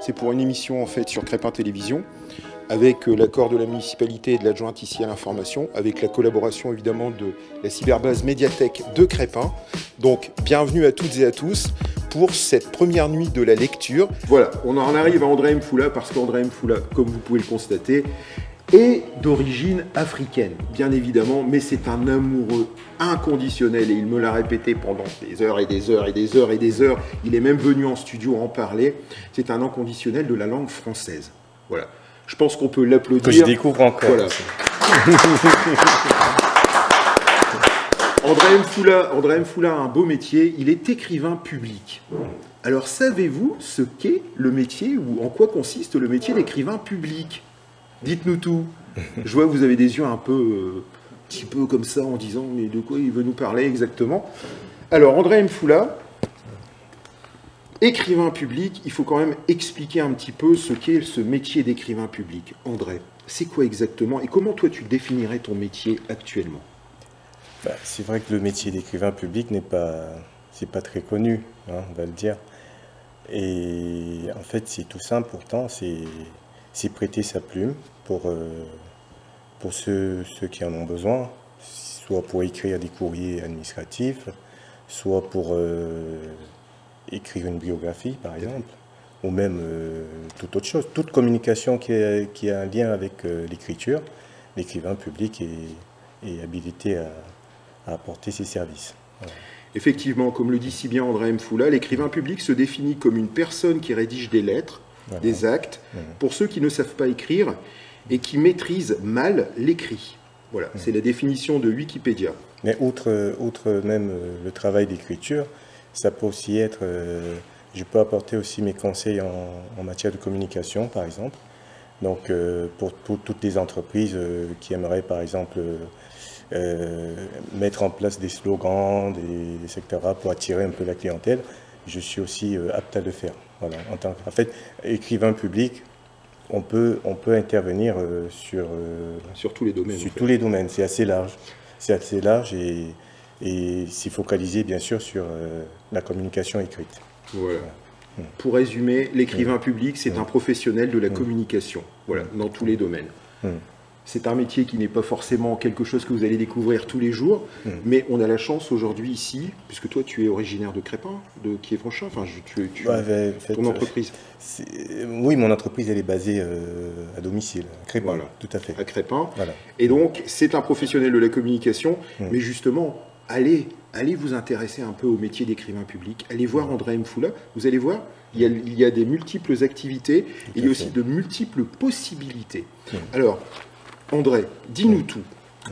C'est pour une émission en fait sur Crépin Télévision, avec l'accord de la municipalité et de l'adjointe ici à l'information, avec la collaboration évidemment de la cyberbase médiathèque de Crépin. Donc bienvenue à toutes et à tous pour cette première nuit de la lecture. Voilà, on en arrive à André Mfoula parce qu'André Mfoula, comme vous pouvez le constater, est d'origine africaine, bien évidemment, mais c'est un amoureux inconditionnel et il me l'a répété pendant des heures et des heures et des heures et des heures. Il est même venu en studio en parler. C'est un inconditionnel de la langue française. Voilà. Je pense qu'on peut l'applaudir. Que je découvre encore. Voilà. André Mfoula a un beau métier. Il est écrivain public. Alors, savez-vous ce qu'est le métier ou en quoi consiste le métier d'écrivain public? Dites-nous tout. Je vois que vous avez des yeux un petit peu comme ça en disant mais de quoi il veut nous parler exactement. Alors André Mfoula, écrivain public, il faut quand même expliquer un petit peu ce qu'est ce métier d'écrivain public. André, c'est quoi exactement et comment toi tu définirais ton métier actuellement? C'est vrai que le métier d'écrivain public c'est pas très connu, hein, on va le dire. Et en fait c'est tout simple pourtant, c'est prêter sa plume pour ceux qui en ont besoin, soit pour écrire des courriers administratifs, soit pour écrire une biographie, par exemple, ou même toute autre chose. Toute communication qui a un lien avec l'écriture, l'écrivain public est habilité à apporter ses services. Voilà. Effectivement, comme le dit si bien André Mfoula, l'écrivain public se définit comme une personne qui rédige des lettres, voilà, des actes, pour ceux qui ne savent pas écrire et qui maîtrisent mal l'écrit. Voilà, c'est la définition de Wikipédia. Mais outre même le travail d'écriture, ça peut aussi être... je peux apporter aussi mes conseils en matière de communication, par exemple. Donc, pour toutes les entreprises qui aimeraient, par exemple, mettre en place des slogans, etc., pour attirer un peu la clientèle, je suis aussi apte à le faire. Voilà. En fait, écrivain public, on peut intervenir sur tous les domaines. Sur tous les domaines, c'est assez large. C'est assez large et c'est focalisé bien sûr sur la communication écrite. Voilà. Pour résumer, l'écrivain public, c'est un professionnel de la communication, voilà, dans tous les domaines. C'est un métier qui n'est pas forcément quelque chose que vous allez découvrir tous les jours, mais on a la chance aujourd'hui ici, puisque toi tu es originaire de Crépin, de Kievrechin, enfin ton entreprise. Oui, mon entreprise elle est basée à domicile, à Crépin, voilà, tout à fait. À Crépin, voilà. Et donc c'est un professionnel de la communication, mais justement, allez vous intéresser un peu au métier d'écrivain public, allez voir André Mfoula, vous allez voir, il y a des multiples activités, et il y a aussi de multiples possibilités. Alors, André, dis-nous tout,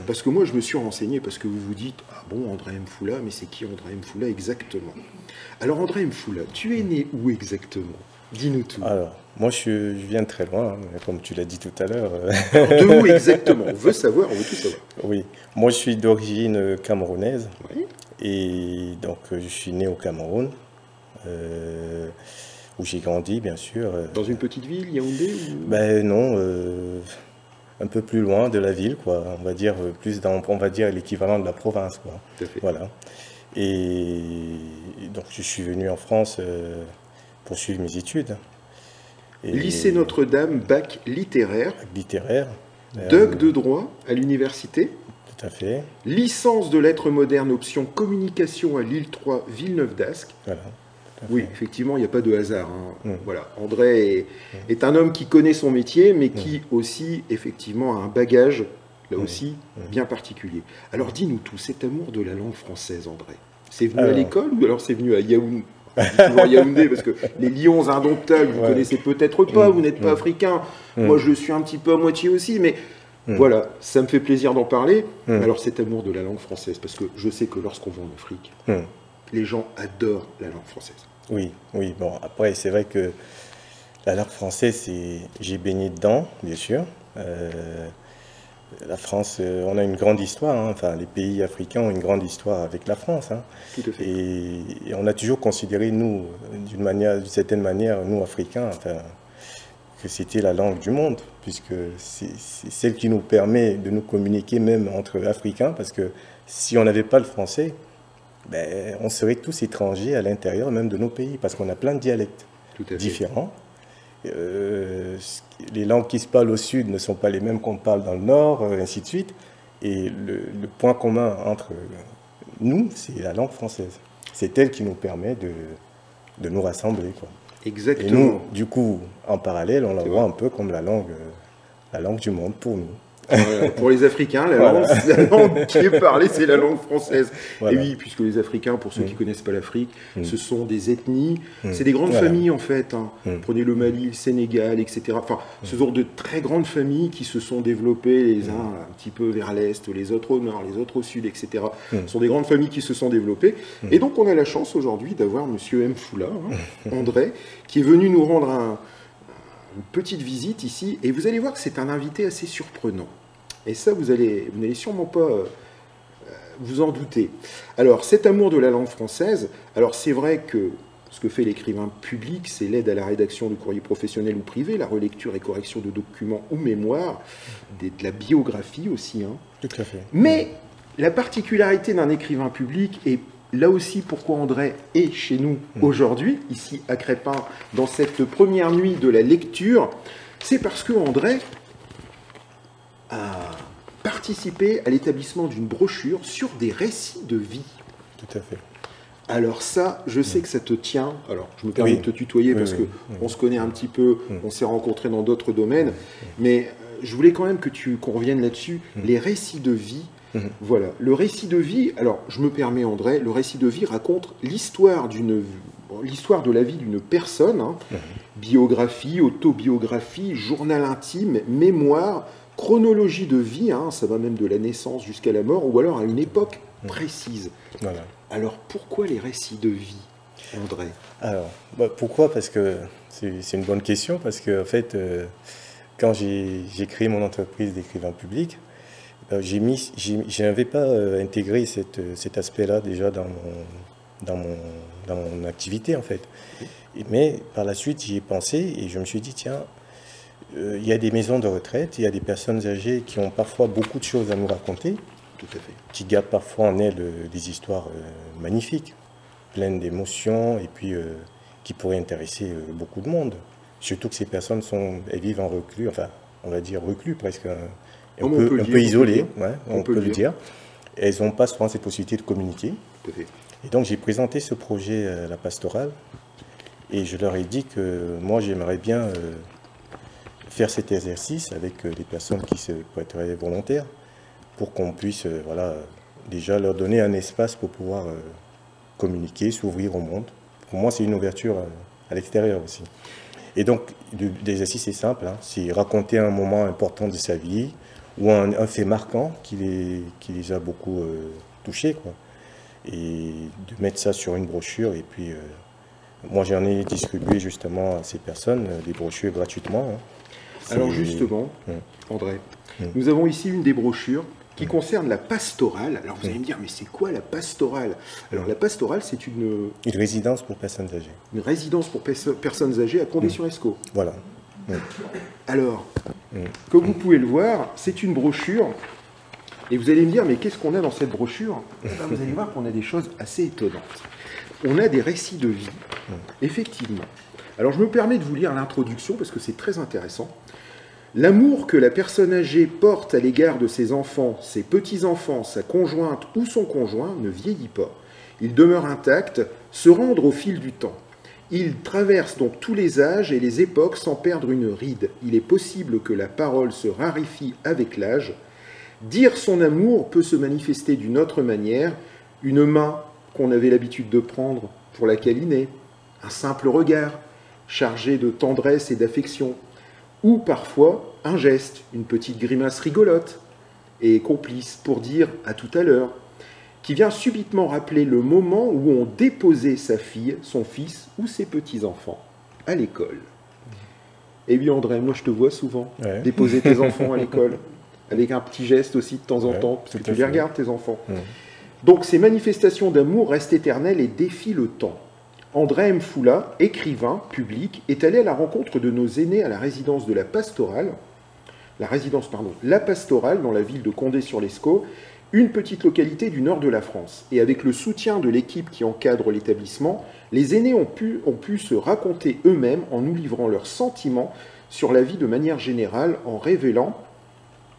parce que moi je me suis renseigné, parce que vous vous dites, ah bon, André Mfoula, mais c'est qui André Mfoula exactement? Alors André Mfoula, tu es né où exactement? Dis-nous tout. Alors, moi je viens de très loin, hein, comme tu l'as dit tout à l'heure. De où exactement? On veut savoir, on veut tout savoir. Oui, moi je suis d'origine camerounaise, oui. Et donc je suis né au Cameroun, où j'ai grandi bien sûr. Dans une petite ville, Yaoundé ou... Ben non, un peu plus loin de la ville, quoi. On va dire on va dire l'équivalent de la province, quoi. Tout à fait. Voilà. Et donc je suis venu en France pour suivre mes études. Lycée Notre-Dame, bac littéraire. Bac littéraire. Doc de droit à l'université. Tout à fait. Licence de lettres modernes, option communication à Lille 3, Villeneuve d'Ascq. Voilà. Oui, effectivement, il n'y a pas de hasard. Hein. Voilà. André est un homme qui connaît son métier, mais qui aussi, effectivement, a un bagage, là aussi, bien particulier. Alors, dis-nous tout, cet amour de la langue française, André, c'est venu à l'école ou alors c'est venu à Yaoundé? Toujours Yaoundé, parce que les lions indomptables, vous ne connaissez peut-être pas, vous n'êtes pas africain. Moi, je le suis un petit peu à moitié aussi, mais voilà, ça me fait plaisir d'en parler. Alors, cet amour de la langue française, parce que je sais que lorsqu'on va en Afrique, les gens adorent la langue française. Oui, oui. Bon, après, c'est vrai que la langue française, j'ai baigné dedans, bien sûr. La France, on a une grande histoire. Hein. Enfin, les pays africains ont une grande histoire avec la France. Hein. Tout à fait. Et on a toujours considéré, nous, d'une certaine manière, nous, Africains, enfin, que c'était la langue du monde, puisque c'est celle qui nous permet de nous communiquer même entre Africains, parce que si on n'avait pas le français, ben, on serait tous étrangers à l'intérieur même de nos pays, parce qu'on a plein de dialectes différents. les langues qui se parlent au sud ne sont pas les mêmes qu'on parle dans le nord, ainsi de suite. Et le point commun entre nous, c'est la langue française. C'est elle qui nous permet de nous rassembler, quoi. Exactement. Et nous, du coup, en parallèle, on la voit un peu comme la langue du monde pour nous. Voilà. Pour les Africains, la langue qui est parlée, c'est la langue française. Voilà. Et oui, puisque les Africains, pour ceux qui ne connaissent pas l'Afrique, ce sont des ethnies, c'est des grandes familles en fait. Hein. Prenez le Mali, le Sénégal, etc. Enfin, ce sont de très grandes familles qui se sont développées, les uns un petit peu vers l'est, les autres au nord, les autres au sud, etc. Ce sont des grandes familles qui se sont développées. Et donc, on a la chance aujourd'hui d'avoir Monsieur M. Foula, André, qui est venu nous rendre une petite visite ici, et vous allez voir que c'est un invité assez surprenant. Et ça, vous n'allez sûrement pas vous en douter. Alors, cet amour de la langue française, alors c'est vrai que ce que fait l'écrivain public, c'est l'aide à la rédaction de courriers professionnels ou privés, la relecture et correction de documents ou mémoires, de la biographie aussi. Hein. Tout à fait. Mais la particularité d'un écrivain public, et là aussi pourquoi André est chez nous aujourd'hui, ici à Crespin, dans cette première nuit de la lecture, c'est parce que André a participé à l'établissement d'une brochure sur des récits de vie. Tout à fait. Alors ça, je sais que ça te tient. Alors, je me permets de te tutoyer parce qu'on se connaît un petit peu, on s'est rencontrés dans d'autres domaines, mais je voulais quand même qu'on revienne là-dessus. Les récits de vie, voilà. Le récit de vie, alors je me permets André, le récit de vie raconte l'histoire de la vie d'une personne, hein, biographie, autobiographie, journal intime, mémoire, chronologie de vie, hein, ça va même de la naissance jusqu'à la mort, ou alors à une époque précise. Voilà. Alors pourquoi les récits de vie, André? Alors, pourquoi? Parce que c'est une bonne question, parce que en fait, quand j'ai créé mon entreprise d'écrivain public, je n'avais pas intégré cet aspect-là déjà dans mon activité en fait. Mais par la suite, j'y ai pensé et je me suis dit, tiens, il y a des maisons de retraite, il y a des personnes âgées qui ont parfois beaucoup de choses à nous raconter, tout à fait, qui gardent parfois en elles des histoires magnifiques, pleines d'émotions et puis qui pourraient intéresser beaucoup de monde. Surtout que ces personnes elles vivent en reclus, enfin on va dire reclus presque, un peu isolées, on peut le dire. Elles n'ont pas souvent cette possibilité de communiquer. Tout à fait. Et donc j'ai présenté ce projet à la pastorale et je leur ai dit que moi j'aimerais bien faire cet exercice avec des personnes qui se prêteraient volontaires pour qu'on puisse déjà leur donner un espace pour pouvoir communiquer, s'ouvrir au monde. Pour moi, c'est une ouverture à l'extérieur aussi. Et donc, l'exercice est simple, hein, c'est raconter un moment important de sa vie ou un fait marquant qui les a beaucoup touchés, quoi. Et de mettre ça sur une brochure. Et puis, moi, j'en ai distribué justement à ces personnes des brochures gratuitement. Hein. Alors justement, André, nous avons ici une des brochures qui concerne la pastorale. Alors vous allez me dire, mais c'est quoi la pastorale? Alors la pastorale, c'est une résidence pour personnes âgées. Une résidence pour personnes âgées à Condé-sur-Escaut. Voilà. Alors, comme vous pouvez le voir, c'est une brochure. Et vous allez me dire, mais qu'est-ce qu'on a dans cette brochure? Vous allez voir qu'on a des choses assez étonnantes. On a des récits de vie, effectivement. Alors je me permets de vous lire l'introduction parce que c'est très intéressant. L'amour que la personne âgée porte à l'égard de ses enfants, ses petits-enfants, sa conjointe ou son conjoint ne vieillit pas. Il demeure intact, se rendre au fil du temps. Il traverse donc tous les âges et les époques sans perdre une ride. Il est possible que la parole se raréfie avec l'âge. Dire son amour peut se manifester d'une autre manière. Une main qu'on avait l'habitude de prendre pour la câliner, un simple regard chargé de tendresse et d'affection, ou parfois un geste, une petite grimace rigolote et complice pour dire à tout à l'heure, qui vient subitement rappeler le moment où on déposait sa fille, son fils ou ses petits-enfants à l'école. Eh bien André, moi je te vois souvent déposer tes enfants à l'école, avec un petit geste aussi de temps en temps, parce que tu les regardes tes enfants. Donc ces manifestations d'amour restent éternelles et défient le temps. André M. Foula, écrivain public, est allé à la rencontre de nos aînés à la résidence de la Pastorale, la Pastorale dans la ville de Condé-sur-l'Escaut, Une petite localité du nord de la France. Et avec le soutien de l'équipe qui encadre l'établissement, les aînés ont pu se raconter eux-mêmes en nous livrant leurs sentiments sur la vie de manière générale, en révélant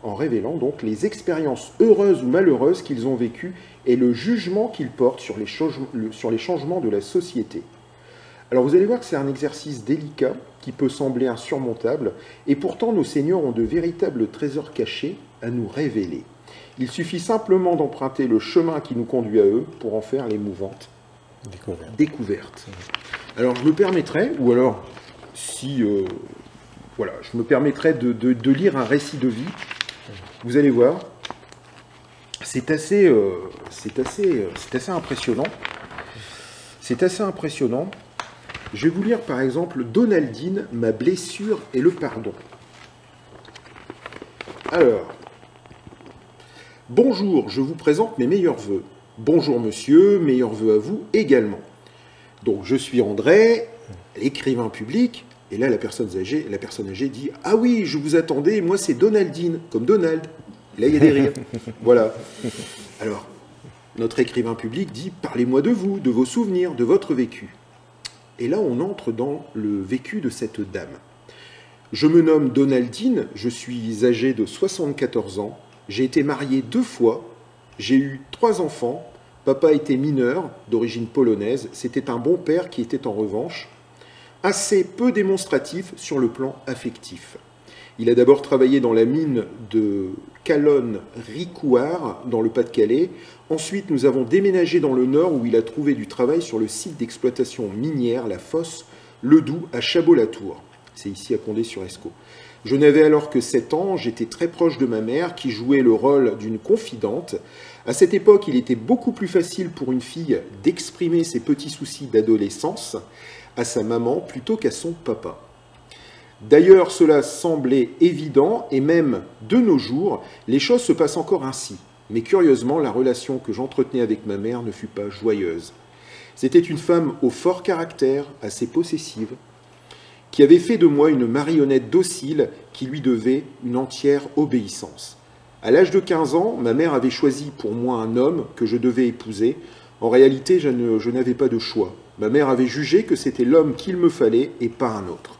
donc les expériences heureuses ou malheureuses qu'ils ont vécues et le jugement qu'ils portent sur les changements de la société. Alors vous allez voir que c'est un exercice délicat qui peut sembler insurmontable, et pourtant nos seniors ont de véritables trésors cachés à nous révéler. Il suffit simplement d'emprunter le chemin qui nous conduit à eux pour en faire l'émouvante découverte. Alors je me permettrai, ou alors si voilà, je me permettrai de lire un récit de vie. Vous allez voir, c'est assez impressionnant. C'est assez impressionnant. Je vais vous lire par exemple Donaldine, ma blessure et le pardon. Alors, bonjour, je vous présente mes meilleurs vœux. Bonjour monsieur, meilleurs vœux à vous également. Donc je suis André, l'écrivain public, et là la personne âgée dit « Ah oui, je vous attendais, moi c'est Donaldine, comme Donald. » Et là il y a des rires. Voilà. Alors, notre écrivain public dit « Parlez-moi de vous, de vos souvenirs, de votre vécu. » Et là on entre dans le vécu de cette dame. Je me nomme Donaldine, je suis âgée de 74 ans, j'ai été mariée 2 fois, j'ai eu 3 enfants, papa était mineur, d'origine polonaise, c'était un bon père qui était en revanche assez peu démonstratif sur le plan affectif. Il a d'abord travaillé dans la mine de Calonne-Ricouart, dans le Pas-de-Calais. Ensuite, nous avons déménagé dans le Nord, où il a trouvé du travail sur le site d'exploitation minière, la fosse Ledoux, à Chabot-la-Tour. C'est ici à Condé-sur-Escaut. Je n'avais alors que 7 ans, j'étais très proche de ma mère, qui jouait le rôle d'une confidente. À cette époque, il était beaucoup plus facile pour une fille d'exprimer ses petits soucis d'adolescence à sa maman plutôt qu'à son papa. D'ailleurs, cela semblait évident, et même de nos jours, les choses se passent encore ainsi. Mais curieusement, la relation que j'entretenais avec ma mère ne fut pas joyeuse. C'était une femme au fort caractère, assez possessive, qui avait fait de moi une marionnette docile qui lui devait une entière obéissance. À l'âge de 15 ans, ma mère avait choisi pour moi un homme que je devais épouser. En réalité, je n'avais pas de choix. Ma mère avait jugé que c'était l'homme qu'il me fallait et pas un autre.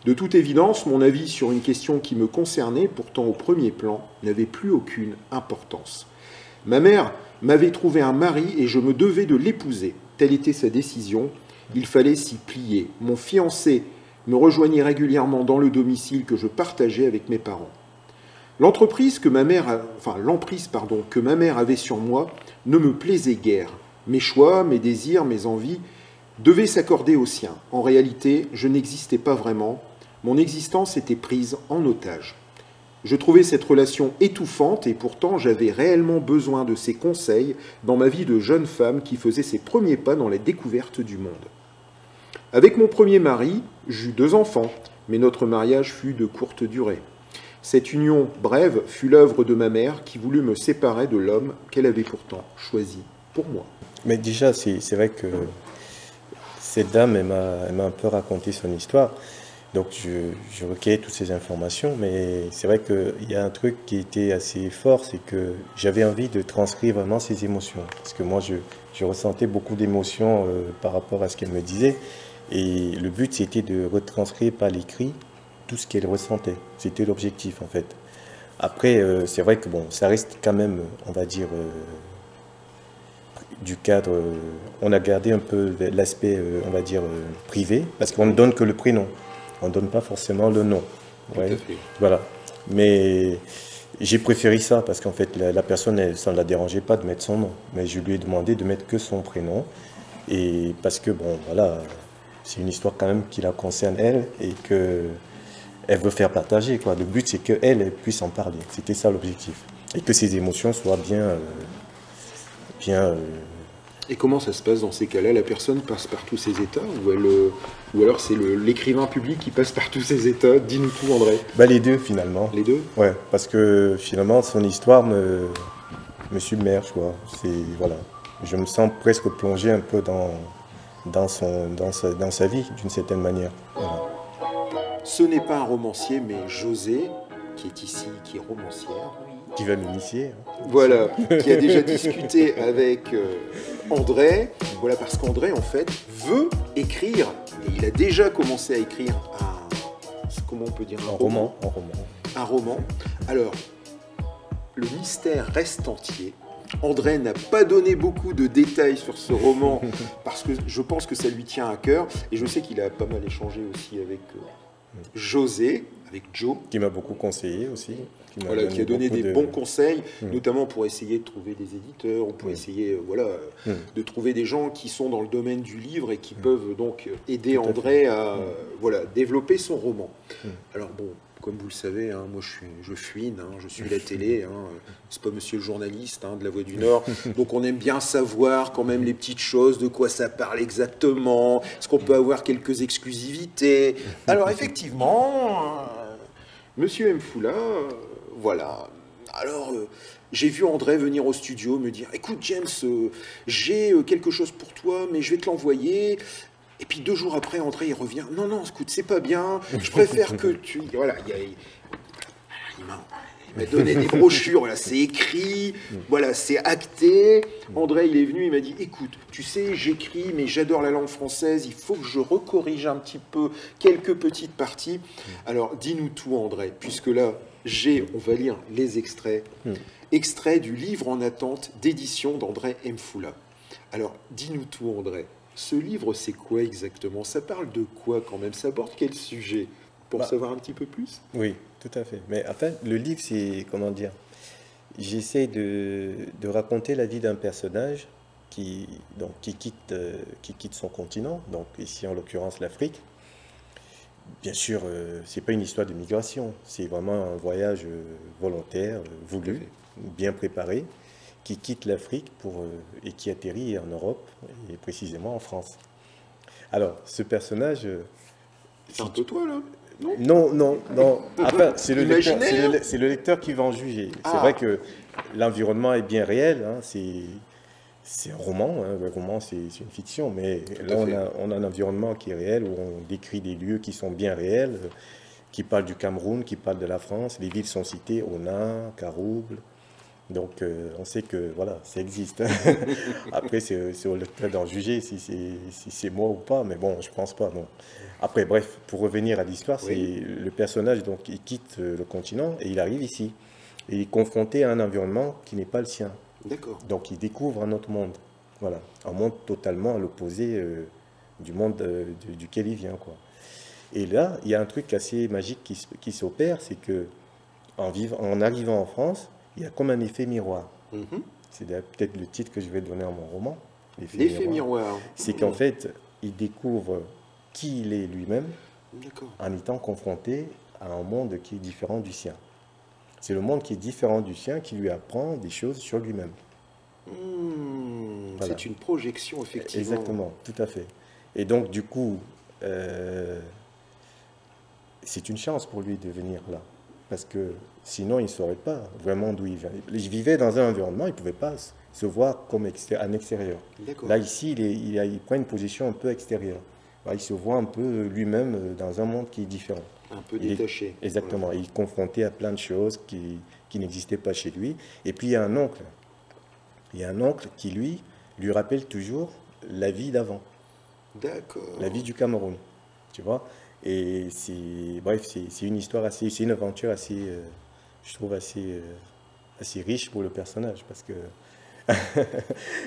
De toute évidence, mon avis sur une question qui me concernait, pourtant au premier plan, n'avait plus aucune importance. Ma mère m'avait trouvé un mari et je me devais de l'épouser. Telle était sa décision. Il fallait s'y plier. Mon fiancé me rejoignait régulièrement dans le domicile que je partageais avec mes parents. L'emprise que ma mère avait sur moi ne me plaisait guère. Mes choix, mes désirs, mes envies devaient s'accorder aux siens. En réalité, je n'existais pas vraiment. Mon existence était prise en otage. Je trouvais cette relation étouffante et pourtant j'avais réellement besoin de ses conseils dans ma vie de jeune femme qui faisait ses premiers pas dans la découverte du monde. Avec mon premier mari, j'eus 2 enfants, mais notre mariage fut de courte durée. Cette union brève fut l'œuvre de ma mère qui voulut me séparer de l'homme qu'elle avait pourtant choisi pour moi. Mais déjà, c'est vrai que cette dame, elle m'a un peu raconté son histoire. Donc je recueillais toutes ces informations, mais c'est vrai qu'il y a un truc qui était assez fort, c'est que j'avais envie de transcrire vraiment ses émotions. Parce que moi, je ressentais beaucoup d'émotions par rapport à ce qu'elle me disait. Et le but, c'était de retranscrire par l'écrit tout ce qu'elle ressentait. C'était l'objectif, en fait. Après, c'est vrai que bon, ça reste quand même, on va dire, du cadre. On a gardé un peu l'aspect, on va dire, privé, parce qu'on ne donne que le prénom. On ne donne pas forcément le nom. Ouais. Voilà. Mais j'ai préféré ça parce qu'en fait, la personne, ça ne la dérangeait pas de mettre son nom. Mais je lui ai demandé de mettre que son prénom. Et parce que, bon, voilà, c'est une histoire quand même qui la concerne elle et qu'elle veut faire partager, quoi. Le but, c'est qu'elle puisse en parler. C'était ça l'objectif. Et que ses émotions soient bien... Et comment ça se passe dans ces cas-là? La personne passe par tous ces états ou alors c'est l'écrivain public qui passe par tous ces états? Dis-nous tout, André. Bah, les deux, finalement. Les deux? Ouais, parce que finalement, son histoire me submerge, quoi. Voilà. Je me sens presque plongé un peu dans sa vie, d'une certaine manière. Voilà. Ce n'est pas un romancier, mais José, qui est ici, qui est romancière, qui va m'initier. Voilà, qui a déjà discuté avec André. Voilà, parce qu'André, en fait, veut écrire. Et il a déjà commencé à écrire comment on peut dire, un roman. Un roman. Alors, le mystère reste entier. André n'a pas donné beaucoup de détails sur ce roman parce que je pense que ça lui tient à cœur. Et je sais qu'il a pas mal échangé aussi avec José, avec Joe. Qui m'a beaucoup conseillé aussi. Qui a donné des bons conseils, notamment pour essayer de trouver des éditeurs, ou pour essayer de trouver des gens qui sont dans le domaine du livre et qui peuvent donc aider André à développer son roman. Alors bon, comme vous le savez, hein, moi je fuis, je suis la télé, c'est pas monsieur le journaliste de la Voix du Nord, donc on aime bien savoir quand même les petites choses, de quoi ça parle exactement, est-ce qu'on peut avoir quelques exclusivités. Alors effectivement, monsieur M. Foula, voilà. Alors, j'ai vu André venir au studio me dire « Écoute, James, j'ai quelque chose pour toi, mais je vais te l'envoyer. » Et puis 2 jours après, André, il revient « Non, non, écoute, c'est pas bien. Je préfère que tu... » Voilà, il m'a donné des brochures, voilà, c'est écrit, voilà, c'est acté. André, il est venu, il m'a dit « Écoute, tu sais, j'écris, mais j'adore la langue française, il faut que je recorrige un petit peu quelques petites parties. » Alors, dis-nous tout, André, puisque là, on va lire les extraits. Extraits du livre en attente d'édition d'André M. Foula. Alors, dis-nous tout, André. Ce livre, c'est quoi exactement? Ça parle de quoi quand même? Ça aborde quel sujet? Pour savoir un petit peu plus? Oui, tout à fait. Mais en fait, le livre, c'est, comment dire, j'essaie de raconter la vie d'un personnage qui quitte son continent, donc ici en l'occurrence l'Afrique. Bien sûr, c'est pas une histoire de migration, c'est vraiment un voyage volontaire, voulu, bien préparé, qui quitte l'Afrique et qui atterrit en Europe, et précisément en France. Alors, ce personnage... c'est un peu toi, là? Non. Enfin, c'est le lecteur qui va en juger. C'est vrai que l'environnement est bien réel, c'est un roman, le roman c'est une fiction, mais là on a un environnement qui est réel, où on décrit des lieux qui sont bien réels, qui parlent du Cameroun, qui parlent de la France, les villes sont citées, Ona, Karouble, donc on sait que voilà, ça existe. Après c'est au lecteur d'en juger si c'est moi ou pas, mais bon, je pense pas, non. Après bref, pour revenir à l'histoire, c'est le personnage, donc il quitte le continent et il arrive ici, et il est confronté à un environnement qui n'est pas le sien. D'accord. Donc il découvre un autre monde, voilà, un monde totalement à l'opposé du monde duquel il vient, quoi. Et là, il y a un truc assez magique qui s'opère, c'est que en arrivant en France, il y a comme un effet miroir. C'est peut-être le titre que je vais donner à mon roman. L'effet miroir. C'est qu'en fait, il découvre qui il est lui-même en étant confronté à un monde qui est différent du sien. C'est le monde qui est différent du sien qui lui apprend des choses sur lui-même. Voilà. C'est une projection, effectivement. Exactement, tout à fait. Et donc, du coup, c'est une chance pour lui de venir là. Parce que sinon, il ne saurait pas vraiment d'où il vient. Il vivait dans un environnement, il ne pouvait pas se voir comme un extérieur. Là, ici, il prend une position un peu extérieure. Là, il se voit un peu lui-même dans un monde qui est différent. Un peu détaché. Exactement. Voilà. Il est confronté à plein de choses qui n'existaient pas chez lui. Et puis, il y a un oncle. Il y a un oncle qui, lui rappelle toujours la vie d'avant. D'accord. La vie du Cameroun. Tu vois? Et c'est une histoire c'est une aventure assez, je trouve assez riche pour le personnage. Parce que,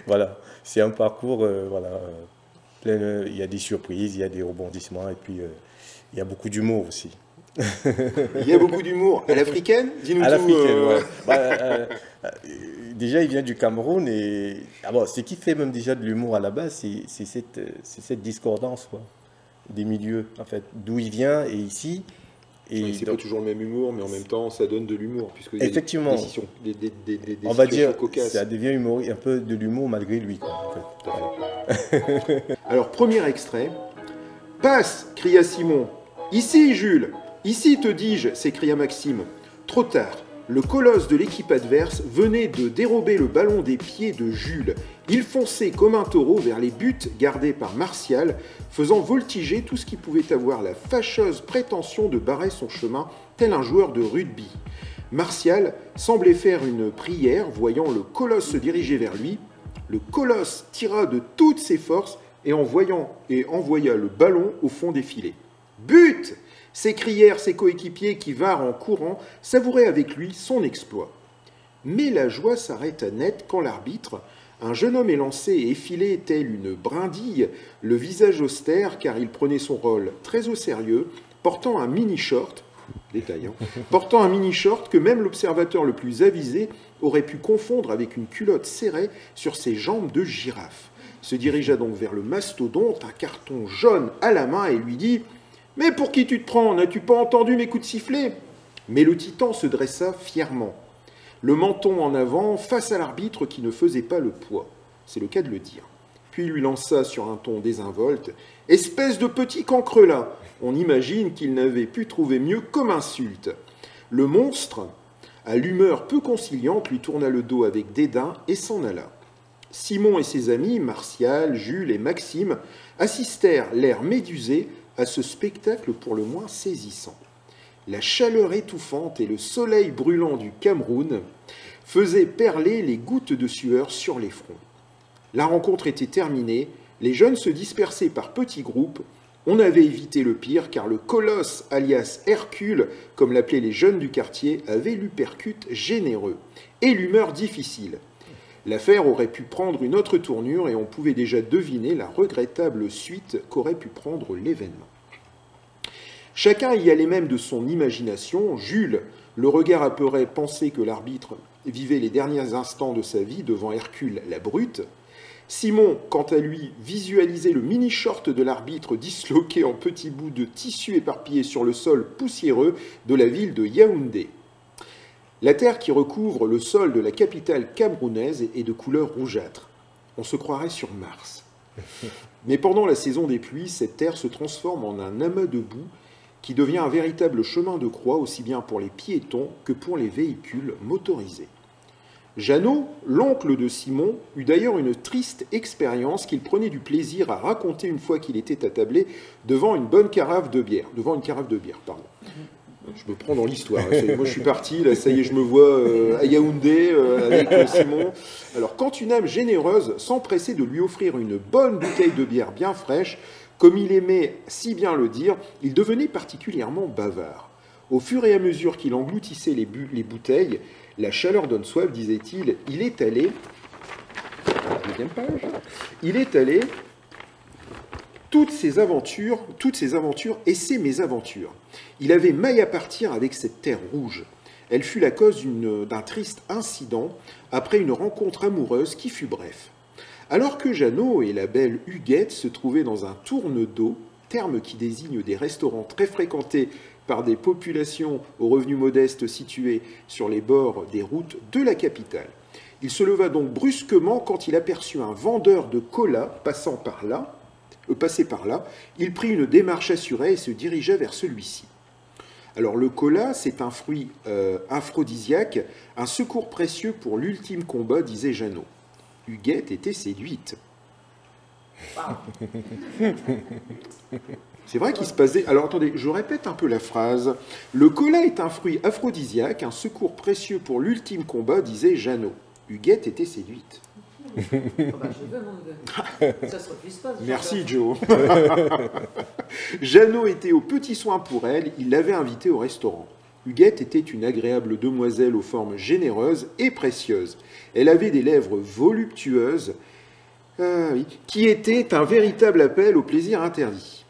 voilà, c'est un parcours, il y a des surprises, il y a des rebondissements, et puis il y a beaucoup d'humour aussi. Il y a beaucoup d'humour. À l'africaine? Dis-nous tout. À l'africaine, déjà, il vient du Cameroun, et ce qui fait même déjà de l'humour à la base, c'est cette discordance, quoi, des milieux, en fait, d'où il vient et ici. Et c'est pas toujours le même humour, mais en même temps, ça donne de l'humour. Effectivement. On va dire cocasses. Ça devient un peu de l'humour malgré lui, quoi, en fait. Alors, premier extrait. « Passe !» cria Simon. « Ici, Jules !»« Ici, te dis-je !» s'écria Maxime. Trop tard. Le colosse de l'équipe adverse venait de dérober le ballon des pieds de Jules. Il fonçait comme un taureau vers les buts gardés par Martial, faisant voltiger tout ce qui pouvait avoir la fâcheuse prétention de barrer son chemin, tel un joueur de rugby. Martial semblait faire une prière, voyant le colosse se diriger vers lui. Le colosse tira de toutes ses forces et envoya le ballon au fond des filets. « But !» s'écrièrent ses coéquipiers qui vinrent en courant savourer avec lui son exploit. Mais la joie s'arrêta net quand l'arbitre, un jeune homme élancé et effilé tel une brindille, le visage austère car il prenait son rôle très au sérieux, portant un mini-short, portant un mini-short que même l'observateur le plus avisé aurait pu confondre avec une culotte serrée sur ses jambes de girafe, se dirigea donc vers le mastodonte, un carton jaune à la main, et lui dit « Mais pour qui tu te prends? N'as-tu pas entendu mes coups de sifflet ?» Mais le titan se dressa fièrement, le menton en avant, face à l'arbitre qui ne faisait pas le poids. C'est le cas de le dire. Puis il lui lança sur un ton désinvolte « Espèce de petit cancrelat !» On imagine qu'il n'avait pu trouver mieux comme insulte. Le monstre, à l'humeur peu conciliante, lui tourna le dos avec dédain et s'en alla. Simon et ses amis, Martial, Jules et Maxime, assistèrent l'air médusé à ce spectacle pour le moins saisissant. La chaleur étouffante et le soleil brûlant du Cameroun faisaient perler les gouttes de sueur sur les fronts. La rencontre était terminée, les jeunes se dispersaient par petits groupes. On avait évité le pire car le colosse, alias Hercule, comme l'appelaient les jeunes du quartier, avait l'uppercut généreux et l'humeur difficile. L'affaire aurait pu prendre une autre tournure et on pouvait déjà deviner la regrettable suite qu'aurait pu prendre l'événement. Chacun y allait même de son imagination. Jules, le regard apeuré, pensait que l'arbitre vivait les derniers instants de sa vie devant Hercule la brute. Simon, quant à lui, visualisait le mini-short de l'arbitre disloqué en petits bouts de tissu éparpillés sur le sol poussiéreux de la ville de Yaoundé. La terre qui recouvre le sol de la capitale camerounaise est de couleur rougeâtre. On se croirait sur Mars. Mais pendant la saison des pluies, cette terre se transforme en un amas de boue qui devient un véritable chemin de croix aussi bien pour les piétons que pour les véhicules motorisés. Jeannot, l'oncle de Simon, eut d'ailleurs une triste expérience qu'il prenait du plaisir à raconter une fois qu'il était attablé devant une carafe de bière. Je me prends dans l'histoire. Moi, je suis parti, là, ça y est, je me vois à Yaoundé avec Simon. Alors, quand une âme généreuse s'empressait de lui offrir une bonne bouteille de bière bien fraîche, comme il aimait si bien le dire, il devenait particulièrement bavard. Au fur et à mesure qu'il engloutissait les bouteilles, la chaleur donne soif, disait-il, il est allé toutes ces aventures et ces mésaventures. Il avait maille à partir avec cette terre rouge. Elle fut la cause d'un triste incident après une rencontre amoureuse qui fut bref. Alors que Jeannot et la belle Huguette se trouvaient dans un tourne d'eau, terme qui désigne des restaurants très fréquentés par des populations aux revenus modestes situées sur les bords des routes de la capitale. Il se leva donc brusquement quand il aperçut un vendeur de cola passer par là. Il prit une démarche assurée et se dirigea vers celui-ci. Alors le cola, c'est un fruit aphrodisiaque, un secours précieux pour l'ultime combat, disait Jeannot. Huguette était séduite. C'est vrai qu'il se passait... Alors attendez, je répète un peu la phrase. Le cola est un fruit aphrodisiaque, un secours précieux pour l'ultime combat, disait Jeannot. Huguette était séduite. Je veux mon neveu. Ça se refuse pas. Merci Joe. Jeannot était aux petits soins pour elle, il l'avait invitée au restaurant. Huguette était une agréable demoiselle aux formes généreuses et précieuses. Elle avait des lèvres voluptueuses, qui étaient un véritable appel au plaisir interdit.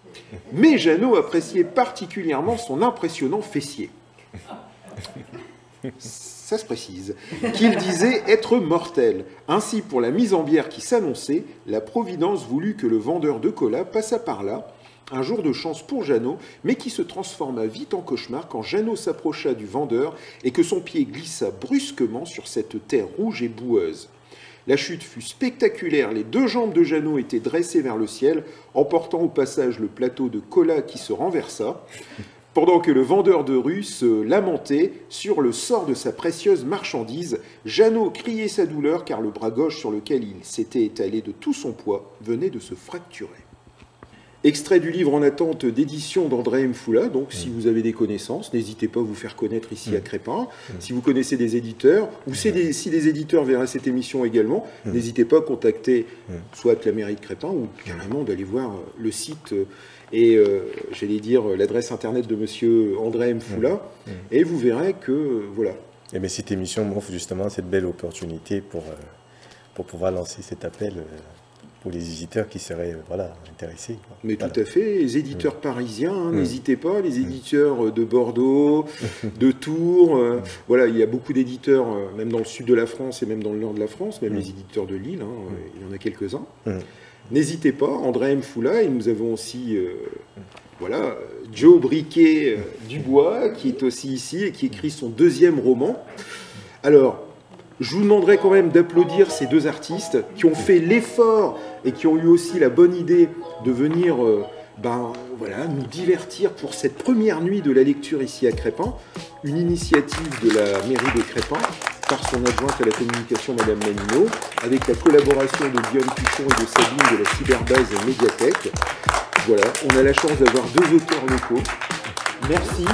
Mais Jeannot appréciait particulièrement son impressionnant fessier. Ça se précise, qu'il disait être mortel. Ainsi, pour la mise en bière qui s'annonçait, la Providence voulut que le vendeur de cola passât par là, un jour de chance pour Jeannot, mais qui se transforma vite en cauchemar quand Jeannot s'approcha du vendeur et que son pied glissa brusquement sur cette terre rouge et boueuse. La chute fut spectaculaire, les deux jambes de Jeannot étaient dressées vers le ciel, emportant au passage le plateau de cola qui se renversa, pendant que le vendeur de rue se lamentait sur le sort de sa précieuse marchandise. Jeannot criait sa douleur car le bras gauche sur lequel il s'était étalé de tout son poids venait de se fracturer. Extrait du livre en attente d'édition d'André M. Foula. Donc, si vous avez des connaissances, n'hésitez pas à vous faire connaître ici à Crespin. Si vous connaissez des éditeurs, ou si des éditeurs verraient cette émission également, n'hésitez pas à contacter soit la mairie de Crespin ou carrément d'aller voir le site et, j'allais dire, l'adresse internet de monsieur André M. Foula. Et vous verrez que, voilà. Et mais cette émission m'offre justement cette belle opportunité pour pouvoir lancer cet appel pour les éditeurs qui seraient intéressés. Mais tout à fait, les éditeurs parisiens, hein, n'hésitez pas, les éditeurs de Bordeaux, de Tours, voilà, il y a beaucoup d'éditeurs, même dans le sud de la France et même dans le nord de la France, même les éditeurs de Lille, hein, il y en a quelques-uns. N'hésitez pas, André M. Foula, et nous avons aussi voilà, Joe Briquet-Dubois, qui est aussi ici et qui écrit son deuxième roman. Alors, je vous demanderai quand même d'applaudir ces deux artistes qui ont fait l'effort et qui ont eu aussi la bonne idée de venir voilà, nous divertir pour cette première nuit de la lecture ici à Crespin, une initiative de la mairie de Crespin par son adjointe à la communication, Madame Manino, avec la collaboration de Guillaume Pichon et de Sabine de la cyberbase Médiathèque. Voilà, on a la chance d'avoir deux auteurs locaux. Merci.